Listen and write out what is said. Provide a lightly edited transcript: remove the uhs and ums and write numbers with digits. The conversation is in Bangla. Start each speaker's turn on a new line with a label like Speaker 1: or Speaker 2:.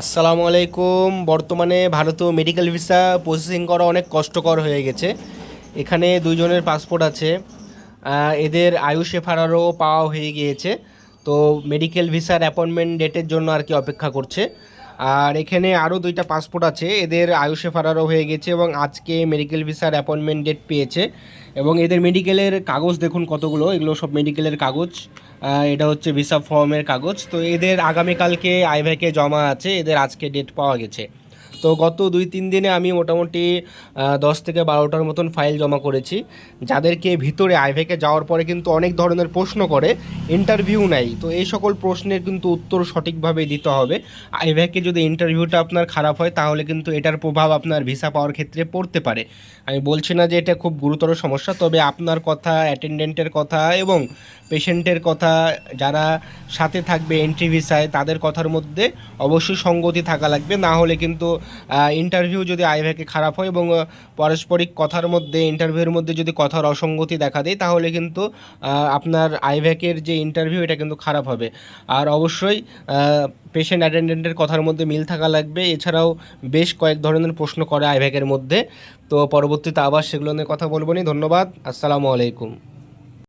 Speaker 1: আসসালামু আলাইকুম। বর্তমানে ভারতীয় মেডিকেল ভিসা প্রসেসিং করা অনেক কষ্টকর হয়ে গেছে। এখানে দুইজনের পাসপোর্ট আছে, এদের আয়ুষ এফআরআরও পাওয়া হয়ে গিয়েছে। তো মেডিকেল ভিসার অ্যাপয়েন্টমেন্ট ডেটের জন্য আর কি অপেক্ষা করছে। আর এখানে আরও দুইটা পাসপোর্ট আছে, এদের আয়ুষ এফআরআরও হয়ে গেছে এবং আজকে মেডিকেল ভিসার অ্যাপয়েন্টমেন্ট ডেট পেয়েছে। এবং এদের মেডিকেলের কাগজ দেখুন কতগুলো, এগুলো সব মেডিকেলের কাগজ। এটা হচ্ছে ভিসা ফর্মের কাগজ। তো এদের আগামীকালকে আইভ্যাকে জমা আছে, এদের আজকে ডেট পাওয়া গেছে। তো গত 2-3 দিনে আমি মোটামুটি 10 থেকে 12টার মতন ফাইল জমা করেছি। যাদেরকে ভিতরে আইভ্যাকে যাওয়ার পরে কিন্তু অনেক ধরনের প্রশ্ন করে, ইন্টারভিউ নেয়। তো এই সকল প্রশ্নের কিন্তু উত্তর সঠিকভাবে দিতে হবে। আইভ্যাকে যদি ইন্টারভিউটা আপনার খারাপ হয় তাহলে কিন্তু এটার প্রভাব আপনার ভিসা পাওয়ার ক্ষেত্রে পড়তে পারে। আমি বলছি না যে এটা খুব গুরুতর সমস্যা, তবে আপনার কথা, অ্যাটেন্ডেন্টের কথা এবং পেশেন্টের কথা, যারা সাথে থাকবে এন্ট্রি ভিসায় তাদের কথার মধ্যে অবশ্যই সঙ্গতি থাকা লাগবে। না হলে কিন্তু ইন্টারভিউ যদি আইভ্যাকে খারাপ হয় এবং পারস্পরিক কথার মধ্যে, ইন্টারভিউর মধ্যে যদি কথার অসঙ্গতি দেখা দেয় তাহলে কিন্তু আপনার আইভ্যাকের যে ইন্টারভিউ এটা কিন্তু খারাপ হবে। আর অবশ্যই পেশেন্ট অ্যাটেন্ডেন্টের কথার মধ্যে মিল থাকা লাগবে। এছাড়াও বেশ কয়েক ধরনের প্রশ্ন করে আইভ্যাকের মধ্যে। তো পরবর্তীতে আবার সেগুলো নিয়ে কথা বলবো নি। ধন্যবাদ। আসসালামু আলাইকুম।